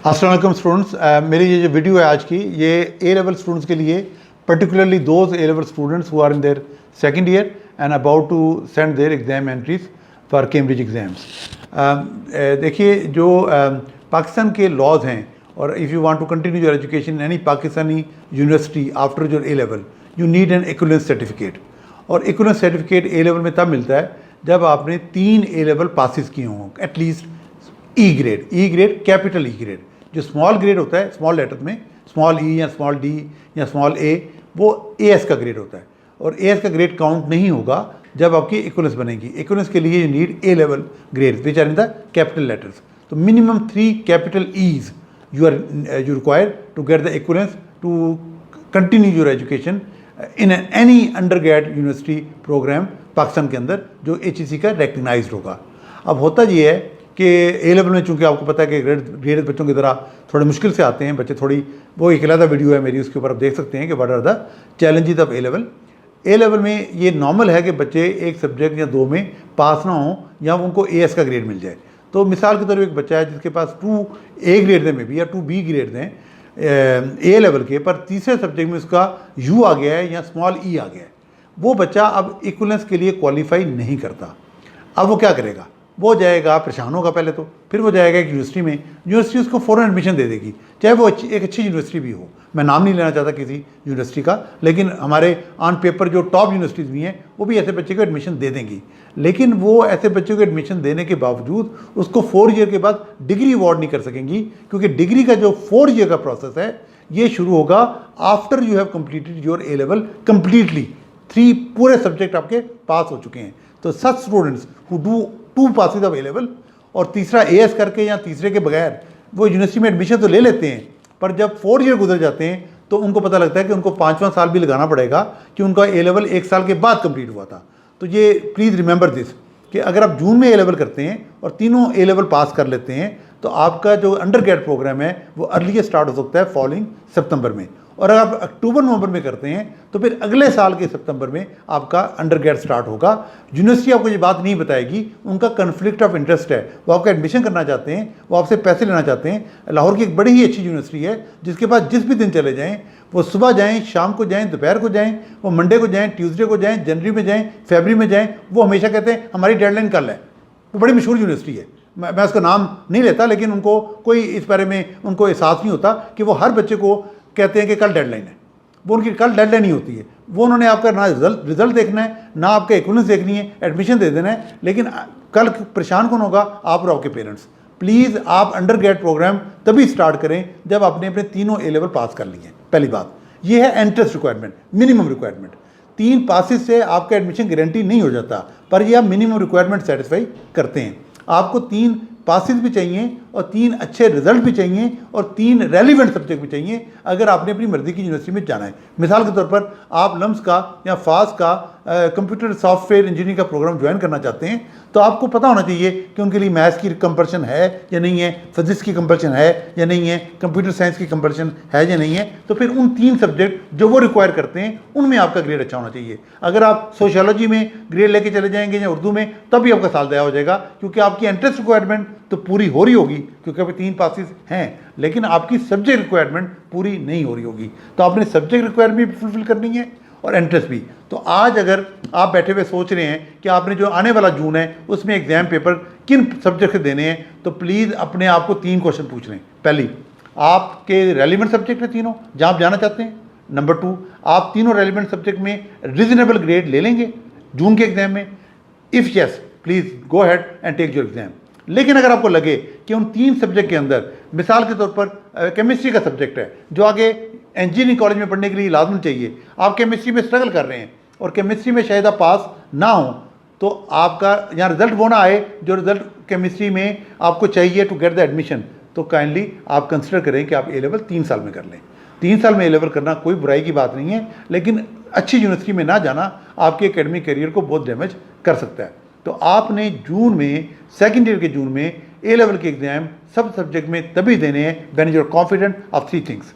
अस्सलाम वालेकुम स्टूडेंट्स। मेरी ये जो वीडियो है आज की, ये ए लेवल स्टूडेंट्स के लिए, particularly those A level students who are in their second year and about to send their exam entries for Cambridge exams. देखिए, जो पाकिस्तान के लॉज हैं, और if you want to continue your education in any Pakistani university after your A level, you need an equivalence certificate. और equivalence certificate A level में तब मिलता है जब आपने 3 ए लेवल पासिस किए हों, एटलीस्ट ई ग्रेड, कैपिटल ई ग्रेड। जो स्मॉल ग्रेड होता है, स्मॉल लेटर में स्मॉल ई या स्मॉल डी या स्मॉल ए, वो एएस का ग्रेड होता है। और एएस का ग्रेड काउंट नहीं होगा जब आपकी इक्विवेलेंस बनेगी। इक्विवेलेंस के लिए you need A level grade which are in the capital letters. तो minimum 3 capital is you require to get the equivalence to continue your education in any undergrad university program Pakistan के अंदर जो HEC का recognised होगा। अब होता ये है कि ए लेवल में चूँकि आपको पता है कि ग्रेड बच्चों की तरह थोड़े मुश्किल से आते हैं बच्चे, थोड़ी वो एक अलग वीडियो है मेरी, उसके ऊपर आप देख सकते हैं कि what are the challenges of A level. A level में ये नॉर्मल है कि बच्चे एक सब्जेक्ट या 2 में पास ना हों या उनको AS का ग्रेड मिल जाए। तो मिसाल के तौर पर एक बच्चा है जिसके पास 2 A ग्रेड दें में भी या 2 B ग्रेड दें ए लेवल के, पर तीसरे सब्जेक्ट में उसका U आ गया है या स्मॉल E आ गया है, वो बच्चा अब इक्विवेलेंस के लिए क्वालिफाई नहीं करता। अब वो क्या करेगा? वो जाएगा, परेशान होगा पहले तो, फिर वो जाएगा एक यूनिवर्सिटी उसको फ़ौरन एडमिशन दे देगी, चाहे वो एक अच्छी यूनिवर्सिटी भी हो। मैं नाम नहीं लेना चाहता किसी यूनिवर्सिटी का, लेकिन हमारे ऑन पेपर जो टॉप यूनिवर्सिटीज़ भी हैं वो भी ऐसे बच्चे को एडमिशन दे देंगी। लेकिन वो ऐसे बच्चे को एडमिशन देने के बावजूद उसको 4 ईयर के बाद डिग्री अवार्ड नहीं कर सकेंगी, क्योंकि डिग्री का जो 4 ईयर का प्रोसेस है ये शुरू होगा after you have completed your A level completely. 3 पूरे सब्जेक्ट आपके पास हो चुके हैं। तो सच students who do 2 passes of A level और तीसरा AS करके या तीसरे के बगैर वो यूनिवर्सिटी में एडमिशन तो ले लेते हैं, पर जब 4 ईयर गुजर जाते हैं तो उनको पता लगता है कि उनको 5वां साल भी लगाना पड़ेगा कि उनका ए लेवल 1 साल के बाद कंप्लीट हुआ था। तो ये प्लीज़ रिमेंबर दिस कि अगर आप जून में ए लेवल करते हैं और तीनों ए लेवल पास कर लेते हैं तो आपका जो अंडर ग्रेड प्रोग्राम है वो अर्लीस्ट स्टार्ट हो सकता है फॉलोइंग सितंबर में। और अगर आप अक्टूबर नवंबर में करते हैं तो फिर अगले साल के सितंबर में आपका अंडर ग्रेड स्टार्ट होगा। यूनिवर्सिटी आपको ये बात नहीं बताएगी, उनका कन्फ्लिक्ट ऑफ इंटरेस्ट है, वो आपका एडमिशन करना चाहते हैं, वो आपसे पैसे लेना चाहते हैं। लाहौर की एक बड़ी ही अच्छी यूनिवर्सिटी है जिसके पास जिस भी दिन चले जाएँ, वो सुबह जाएँ, शाम को जाएँ, दोपहर को जाएँ, वो मंडे को जाएँ, ट्यूसडे को जाएँ, जनवरी में जाएँ, फरवरी में जाएँ, वो हमेशा कहते हैं हमारी डेडलाइन कल है। वो बड़ी मशहूर यूनिवर्सिटी है, मैं उसका नाम नहीं लेता, लेकिन उनको कोई इस बारे में उनको एहसास नहीं होता कि वो हर बच्चे को कहते हैं कि कल डेडलाइन है। वो उनकी कल डेडलाइन ही होती है। वो उन्होंने आपका ना रिजल्ट देखना है, ना आपका इक्विवेलेंस देखनी है, एडमिशन दे देना है। लेकिन कल परेशान कौन होगा? आप और आपके पेरेंट्स। प्लीज़ आप अंडर ग्रेड प्रोग्राम तभी स्टार्ट करें जब आपने अपने तीनों ए लेवल पास कर लिए हैं। पहली बात ये है entrance requirement, minimum requirement. 3 passes से आपका एडमिशन गारंटी नहीं हो जाता, पर ये आप मिनिमम रिक्वायरमेंट सेटिस्फाई करते हैं। आपको 3 पासिस भी चाहिए और 3 अच्छे रिजल्ट भी चाहिए और 3 रेलिवेंट सब्जेक्ट भी चाहिए अगर आपने अपनी मर्ज़ी की यूनिवर्सिटी में जाना है। मिसाल के तौर पर आप लम्स का या फास का कंप्यूटर सॉफ्टवेयर इंजीनियरिंग का प्रोग्राम ज्वाइन करना चाहते हैं तो आपको पता होना चाहिए कि उनके लिए मैथ्स की कंपल्शन है या नहीं है, फिजिक्स की कंपल्शन है या नहीं है, कंप्यूटर साइंस की कंपल्शन है या नहीं है। तो फिर उन 3 सब्जेक्ट जो वो रिक्वायर करते हैं उनमें आपका ग्रेड अच्छा होना चाहिए। अगर आप सोशियोलॉजी में ग्रेड लेके चले जाएंगे या उर्दू में, तब भी आपका साल दया हो जाएगा, क्योंकि आपकी एंट्रेंस रिक्वायरमेंट तो पूरी हो रही होगी क्योंकि अभी 3 पासिस हैं, लेकिन आपकी सब्जेक्ट रिक्वायरमेंट पूरी नहीं हो रही होगी। तो आपने सब्जेक्ट रिक्वायरमेंट भी फुलफिल करनी है और एंट्रेंस भी। तो आज अगर आप बैठे हुए सोच रहे हैं कि आपने जो आने वाला जून है उसमें एग्जाम पेपर किन सब्जेक्ट से देने हैं, तो प्लीज़ अपने आप को 3 क्वेश्चन पूछ लें। पहली, आपके रेलिवेंट सब्जेक्ट है तीनों जहाँ आप जाना चाहते हैं। नंबर 2, आप तीनों रेलिवेंट सब्जेक्ट में रीजनेबल ग्रेड ले लेंगे जून के एग्जाम में। If yes, please go ahead and take your exam. लेकिन अगर आपको लगे कि उन 3 सब्जेक्ट के अंदर, मिसाल के तौर पर केमिस्ट्री का सब्जेक्ट है जो आगे इंजीनियरिंग कॉलेज में पढ़ने के लिए लाजमी चाहिए, आप केमिस्ट्री में स्ट्रगल कर रहे हैं और केमिस्ट्री में शायद आप पास ना हो, तो आपका यहाँ रिजल्ट वो ना आए जो रिजल्ट केमिस्ट्री में आपको चाहिए टू गेट द एडमिशन, तो काइंडली आप कंसिडर करें कि आप ए लेवल 3 साल में कर लें। 3 साल में ए लेवल करना कोई बुराई की बात नहीं है, लेकिन अच्छी यूनिवर्सिटी में ना जाना आपके एकेडमिक करियर को बहुत डैमेज कर सकता है। तो आपने जून में, सेकेंड ईयर के जून में ए लेवल के एग्ज़ाम सब सब्जेक्ट में तभी देने हैं when you are confident of 3 things.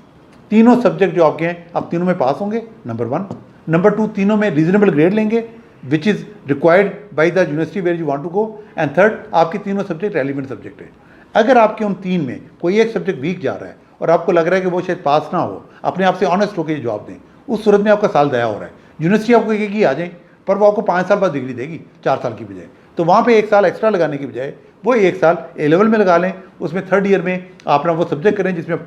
तीनों सब्जेक्ट जो आपके हैं आप तीनों में पास होंगे, नंबर 1। नंबर 2, तीनों में रीजनेबल ग्रेड लेंगे which is required by the university where you want to go. And third, आपके तीनों सब्जेक्ट रेलिवेंट सब्जेक्ट है। अगर आपके उन 3 में कोई एक सब्जेक्ट वीक जा रहा है और आपको लग रहा है कि वो शायद पास ना हो, अपने आप से ऑनेस्ट होकर जवाब दें, उस सूरत में आपका साल ज़ाया हो रहा है। यूनिवर्सिटी आपको कहेगी आ जाए, पर वो आपको 5 साल बाद डिग्री देगी, 4 साल की बजाय। तो वहाँ पे 1 साल एक्स्ट्रा लगाने की बजाय वो 1 साल ए लेवल में लगा लें, उसमें 3rd ईयर में आप ना वो सब्जेक्ट करें जिसमें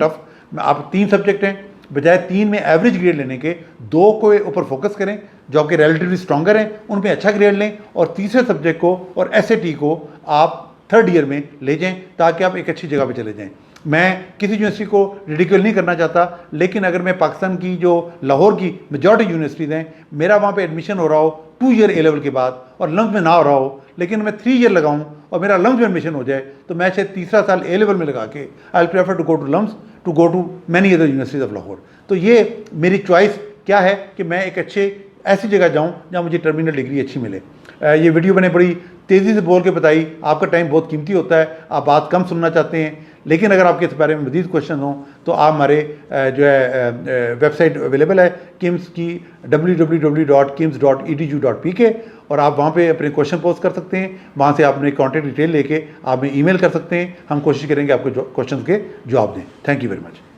आप 3 सब्जेक्ट हैं, बजाय 3 में एवरेज ग्रेड लेने के 2 को ऊपर फोकस करें जो आपके रिलेटिवली स्ट्रॉन्गर हैं, उन पर अच्छा ग्रेड लें, और तीसरे सब्जेक्ट को और SAT को आप 3rd ईयर में ले जाएं ताकि आप एक अच्छी जगह पे चले जाएं। मैं किसी यूनिवर्सिटी को रिडिक्यूल नहीं करना चाहता, लेकिन अगर मैं पाकिस्तान की जो लाहौर की मेजॉरिटी यूनिवर्सिटीज़ हैं, मेरा वहाँ पे एडमिशन हो रहा हो 2 ईयर ए लेवल के बाद और लम्स में ना हो रहा हो, लेकिन मैं 3 ईयर लगाऊं और मेरा लम्स में एडमिशन हो जाए, तो मैं शायद तीसरा साल ए लेवल में लगा के I will prefer to go to LUMS to go to many other universities of Lahore. तो ये मेरी चॉइस क्या है कि मैं एक अच्छे ऐसी जगह जाऊँ जहाँ मुझे टर्मिनल डिग्री अच्छी मिले। ये वीडियो मैंने बड़ी तेज़ी से बोल के बताई, आपका टाइम बहुत कीमती होता है, आप बात कम सुनना चाहते हैं, लेकिन अगर आपके इस बारे में मज़ीद क्वेश्चन हों तो आप हमारे जो है वेबसाइट अवेलेबल है किम्स की www.kims.edu.pk, और आप वहाँ पे अपने क्वेश्चन पोस्ट कर सकते हैं, वहाँ से आप अपने कॉन्टैक्ट डिटेल लेके आप हमें ईमेल कर सकते हैं, हम कोशिश करेंगे आपको क्वेश्चन के जवाब दें। Thank you very much.